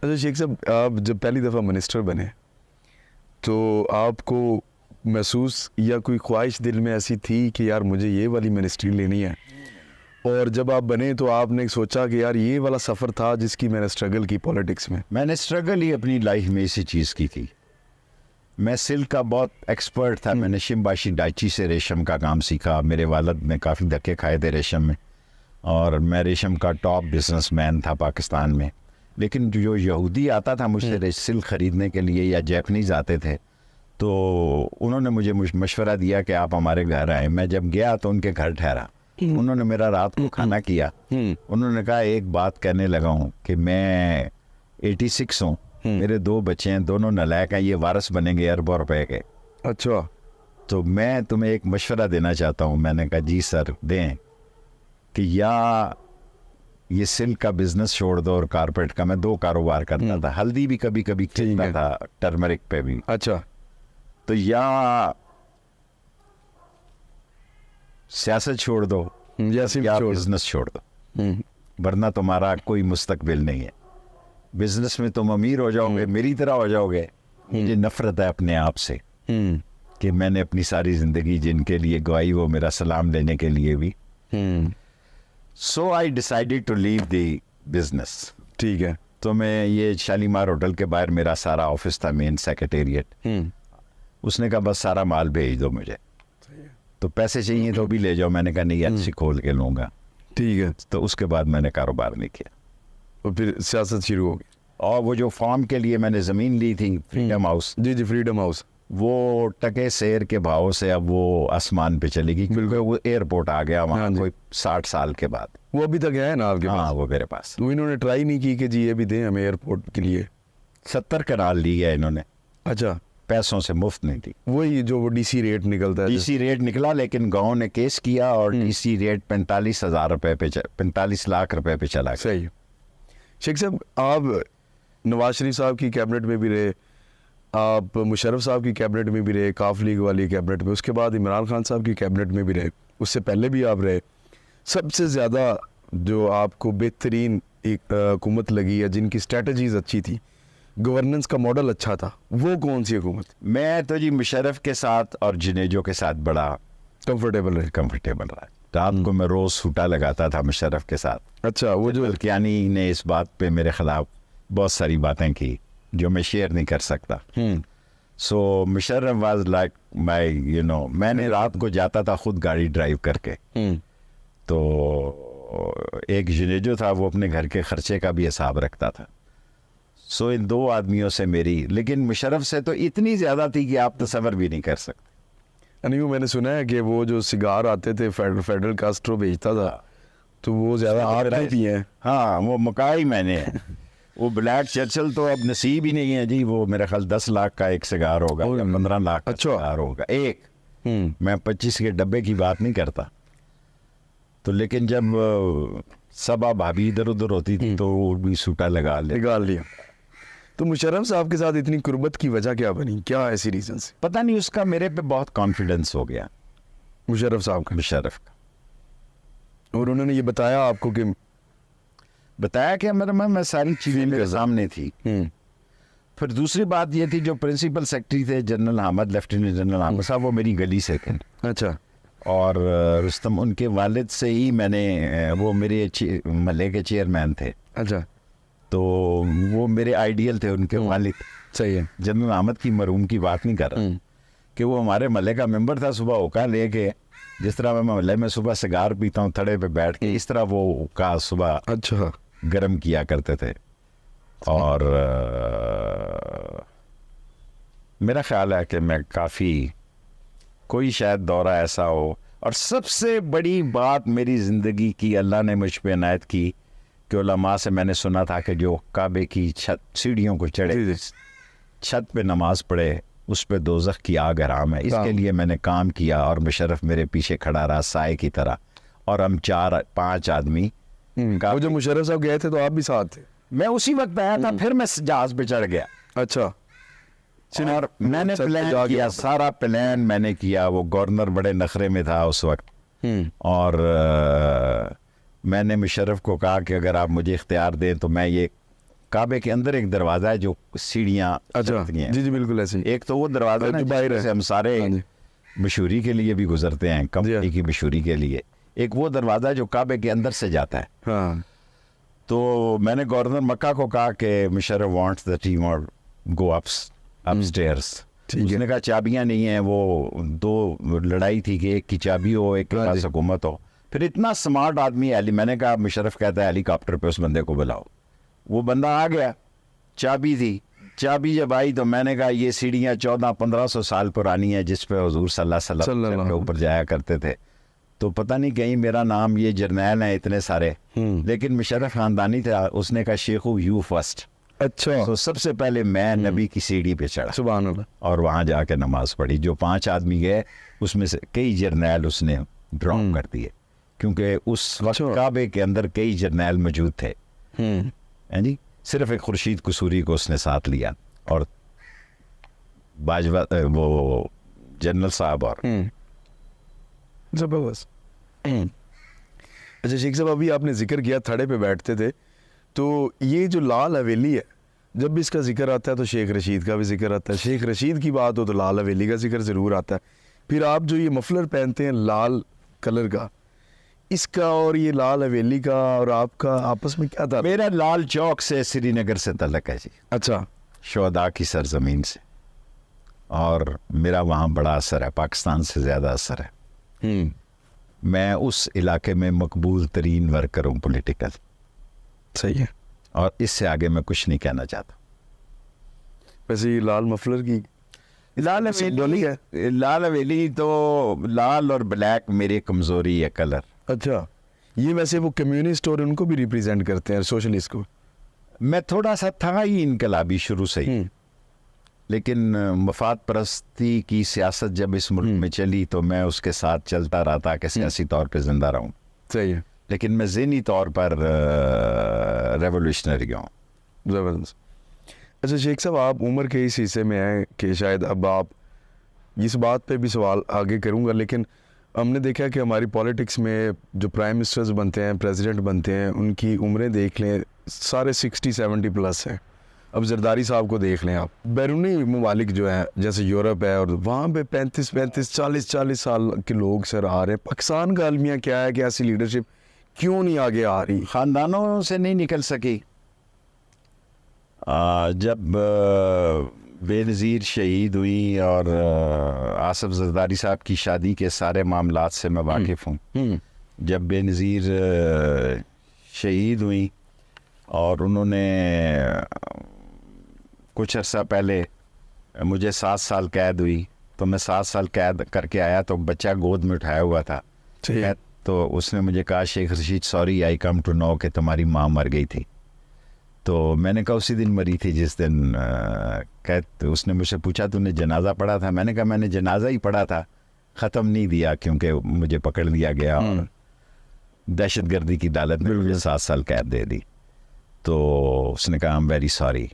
अच्छा शेख साहब, आप जब पहली दफ़ा मिनिस्टर बने तो आपको महसूस या कोई ख्वाहिश दिल में ऐसी थी कि यार मुझे ये वाली मिनिस्ट्री लेनी है, और जब आप बने तो आपने सोचा कि यार ये वाला सफ़र था जिसकी मैंने स्ट्रगल की पॉलिटिक्स में? मैंने स्ट्रगल ही अपनी लाइफ में इसी चीज़ की थी। मैं सिल्क का बहुत एक्सपर्ट था। मैंने शिम्बाशी डाइची से रेशम का काम सीखा। मेरे वालिद ने काफ़ी धक्के खाए थे रेशम में, और मैं रेशम का टॉप बिजनेसमैन था पाकिस्तान में। लेकिन जो यहूदी आता था मुझसे सिल्क ख़रीदने के लिए या जैपनीज़ आते थे, तो उन्होंने मुझे मशवरा दिया कि आप हमारे घर आए। मैं जब गया तो उनके घर ठहरा। उन्होंने मेरा रात को खाना किया। उन्होंने कहा एक बात कहने लगा हूँ कि मैं 86 हूँ, मेरे 2 बच्चे हैं, दोनों नालायक हैं, ये वारिस बनेंगे अरबों रुपए के। अच्छा, तो मैं तुम्हें एक मशवरा देना चाहता हूँ। मैंने कहा जी सर दें, कि या ये सिल्क का बिजनेस छोड़ दो और कारपेट का। मैं 2 कारोबार करता था, हल्दी भी कभी कभी खरीदता था, टर्मरिक पे भी। अच्छा, तो या सियासत छोड़ दो या बिजनेस छोड़ दो, वरना तुम्हारा कोई मुस्तकबिल नहीं है। बिजनेस में तुम अमीर हो जाओगे, मेरी तरह हो जाओगे। मुझे नफरत है अपने आप से कि मैंने अपनी सारी जिंदगी जिनके लिए गवाई वो मेरा सलाम लेने के लिए भी। So I decided to leave the business. ठीक है। तो मैं ये शालीमार होटल के बाहर मेरा सारा ऑफिस था, मेन सेक्रेटेरिएट। उसने कहा बस सारा माल भेज दो मुझे, तो पैसे चाहिए तो भी ले जाओ। मैंने कहा नहीं, अच्छी खोल के लूँगा। ठीक है। तो उसके बाद मैंने कारोबार नहीं किया, और फिर सियासत शुरू हो गई। और वो जो फार्म के लिए मैंने ज़मीन ली थी, फ्रीडम हाउस, जी, फ्रीडम हाउस, वो टके शेर के भाव से अब वो आसमान पे चलेगी, क्योंकि वो एयरपोर्ट आ गया वहाँ कोई 60 साल के बाद। वो अभी तक है ना आपके पास? हाँ, वो मेरे पास। तो इन्होंने ट्राई नहीं की कि जी ये भी दें हमें एयरपोर्ट के लिए? 70 कनाल ली है इन्होंने। अच्छा, पैसों से, मुफ्त नहीं थी। वही जो वो डीसी रेट निकलता है। डीसी रेट निकला, लेकिन गांव ने केस किया और डीसी रेट 45,000 रुपए पे 45 लाख रुपए पे चला गया। सही। शेख साहब, आप नवाज शरीफ साहब की कैबिनेट में भी रहे, आप मुशर्रफ साहब की कैबिनेट में भी रहे, काफ लीग वाली कैबिनेट में, उसके बाद इमरान खान साहब की कैबिनेट में भी रहे, उससे पहले भी आप रहे। सबसे ज़्यादा जो आपको बेहतरीन एक हुकूमत लगी है, जिनकी स्ट्रेटजीज अच्छी थी, गवर्नेंस का मॉडल अच्छा था, वो कौन सी हुकूमत? मैं तो जी मुशर्रफ के साथ और जुनेजो के साथ बड़ा कंफर्टेबल रहा। रात को मैं रोज़ सूटा लगाता था मुशर्रफ के साथ। अच्छा, वो जो बल्कियानी ने इस बात पे मेरे खिलाफ बहुत सारी बातें की जो मैं शेयर नहीं कर सकता। सो मुशर्रफ वाज लाइक माय मैंने रात को जाता था खुद गाड़ी ड्राइव करके। तो एक जुनेजो था, वो अपने घर के खर्चे का भी हिसाब रखता था। सो इन 2 आदमियों से मेरी, लेकिन मुशर्रफ से तो इतनी ज़्यादा थी कि आप तसव्वुर भी नहीं कर सकते। नहीं, मैंने सुना है कि वो जो सिगार आते थे फेडरल कास्ट्रो बेचता था, तो वो ज़्यादा आप नहीं पिए हैं? हाँ, वो मुकाई मैंने वो ब्लैक चर्चिल तो अब नसीब ही नहीं है जी। वो मेरे ख्याल 10 लाख का एक सिगार होगा या 15 लाख का सिगार होगा एक। मैं 25 के डब्बे की बात नहीं करता। तो लेकिन जब सबा भाभी इधर उधर होती थी तो वो भी सूटा लगा लिया। तो मुशर्रफ साहब के साथ इतनी कुर्बत की वजह क्या बनी? क्या ऐसी रीजन से? पता नहीं, उसका मेरे पे बहुत कॉन्फिडेंस हो गया, मुशर्रफ साहब का। मुशर्रफ का। और उन्होंने ये बताया आपको कि मैं सारी चीज़ें मेरे सामने थी। फिर दूसरी बात ये थी, जो प्रिंसिपल सेक्रेटरी थे general Ahmed, lieutenant general Ahmed साहब, वो मेरी गली से थे। अच्छा। और रुस्तम उनके वालिद से ही मैंने, वो मेरे महल्ले के चेयरमैन थे। अच्छा। तो वो मेरे आइडियल थे, उनके वालिद। सही है। जनरल अहमद की मरहूम की बात नहीं कर रहा कि वो हमारे महल्ले का मेंबर था। सुबह होका लेके, जिस तरह मैं महल्ले में सुबह सिगार पीता हूँ थड़े पे बैठ के, इस तरह वो होका सुबह अच्छा गर्म किया करते थे। और मेरा ख्याल है कि मैं काफ़ी, कोई शायद दौरा ऐसा हो। और सबसे बड़ी बात मेरी ज़िंदगी की अल्लाह ने मुझ पे इनायत की कि उलमा से मैंने सुना था कि जो काबे की छत सीढ़ियों को चढ़े, छत पे नमाज पढ़े, उस पे दोज़ख की आग हराम है। इसके लिए मैंने काम किया और मुशर्रफ मेरे पीछे खड़ा रहा साए की तरह। और हम 4-5 आदमी, वो जो मुशर्रफ साहब गए थे तो आप भी साथ थे? मैं उसी वक्त आया था, फिर मैं जहाज पे चढ़ गया। अच्छा। और मैंने प्लान किया, सारा प्लान मैंने किया। वो गवर्नर बड़े नखरे में था उस वक्त। और मैंने मुशर्रफ को कहा कि अगर आप मुझे इख्तियार दें तो मैं ये काबे के अंदर एक दरवाज़ा है जो सीढ़ियाँ अच्छा चलती हैं। जी जी बिल्कुल ऐसे ही। एक तो वो दरवाज़ा जो ना बाहर है। जिससे हम सारे हाँ जी। मशहूरी के लिए भी गुजरते हैं, जी हाँ। कंपनी की मशहूरी के लिए। एक वो दरवाज़ा जो काबे के अंदर से जाता है। हाँ तो मैंने गवर्नर मक्का को कहा कि मुशर्रफ वांट्स द टीम और गो अपस्टेयर्स। ठीक है। उसने कहा चाबियां नहीं है, वो दो लड़ाई थी कि एक की चाबी हो, एक के हाँ पास जी। हुकूमत हो। फिर इतना स्मार्ट आदमी है, मैंने कहा मुशर्रफ कहता है हेलीकॉप्टर पे उस बंदे को बुलाओ। वो बंदा आ गया, चाबी थी। चाबी जब आई तो मैंने कहा ये सीढ़ियाँ 1400-1500 साल पुरानी है जिस पे हुजूर सल्लल्लाहु अलैहि वसल्लम के ऊपर जाया करते थे। तो पता नहीं कहीं मेरा नाम, ये जर्नैल हैं इतने सारे, लेकिन मुशर्रफ खानदानी था। उसने कहा शेखू यू फर्स्ट। अच्छा तो सबसे पहले मैं नबी की सीढ़ी पे चढ़ा सुभान अल्लाह। और वहाँ जाके नमाज पढ़ी। जो 5 आदमी गए उसमें से कई जर्नैल उसने ड्रॉप कर दिए, क्योंकि उस वक्त अच्छा। काबे के अंदर कई जर्नैल मौजूद थे। हैं जी, सिर्फ एक खुर्शीद कसूरी को उसने साथ लिया और बाजवा वो जनरल साहब और जबरदस्त। अच्छा शेख साहब, अभी आपने जिक्र किया थड़े पे बैठते थे, तो ये जो लाल हवेली है, जब भी इसका जिक्र आता है तो शेख रशीद का भी जिक्र आता है, शेख रशीद की बात हो तो लाल हवेली का जिक्र ज़रूर आता है। फिर आप जो ये मफलर पहनते हैं लाल कलर का, इसका और ये लाल हवेली का और आपका आपस में क्या था? मेरा लाल चौक से श्रीनगर से तल्लक है जी, अच्छा शोहदा की सरजमीन से, और मेरा वहाँ बड़ा असर है, पाकिस्तान से ज़्यादा असर है। मैं उस इलाके में मकबूल तरीन वर्कर हूँ पॉलिटिकल। सही है। और इससे आगे मैं कुछ नहीं कहना चाहता। वैसे ये लाल मफलर की लाल हवेली है, लाल हवेली तो लाल और ब्लैक मेरी कमज़ोरी है, कलर। अच्छा, ये वैसे वो कम्युनिस्ट और उनको भी रिप्रेजेंट करते हैं, सोशलिस्ट को। मैं थोड़ा सा था ही इनकलाबी शुरू से ही, लेकिन मफाद परस्ती की सियासत जब इस मुल्क में चली तो मैं उसके साथ चलता रहा ताकि सियासी तौर पे जिंदा रहूं। सही है। लेकिन मैं ज़हनी तौर पर रेवोल्यूशनरी हूँ। ज़बरदस्त। अच्छा शेख साहब, आप उम्र के इस हिस्से में हैं कि शायद अब आप इस बात पे भी सवाल आगे करूंगा, लेकिन हमने देखा कि हमारी पॉलिटिक्स में जो प्राइम मिनिस्टर्स बनते हैं, प्रेसिडेंट बनते हैं, उनकी उम्रें देख लें, सारे 60-70 प्लस हैं। अब जरदारी साहब को देख लें आप, बैरूनी ममालिक जो हैं जैसे यूरोप है, और वहाँ पे 35-35 40-40 साल के लोग सर आ रहे हैं। पाकिस्तान का अलमिया क्या है कि ऐसी लीडरशिप क्यों नहीं आगे आ रही? ख़ानदानों से नहीं निकल सकी। जब बेनज़ीर शहीद हुई और आसिफ जरदारी साहब की शादी के सारे मामलात से मैं वाकिफ़ हूँ। जब बेनज़ीर शहीद हुई और उन्होंने कुछ अर्सा पहले मुझे 7 साल कैद हुई, तो मैं 7 साल कैद करके आया तो बच्चा गोद में उठाया हुआ था। तो उसने मुझे कहा Sheikh Rashid sorry I come to know कि तुम्हारी माँ मर गई थी। तो मैंने कहा उसी दिन मरी थी जिस दिन तो उसने मुझसे पूछा तूने जनाजा पढ़ा था? मैंने कहा मैंने जनाजा ही पढ़ा था, ख़त्म नहीं दिया क्योंकि मुझे पकड़ लिया गया और दहशतगर्दी की अदालत में मुझे 7 साल कैद दे दी। तो उसने कहा आई एम वेरी सॉरी।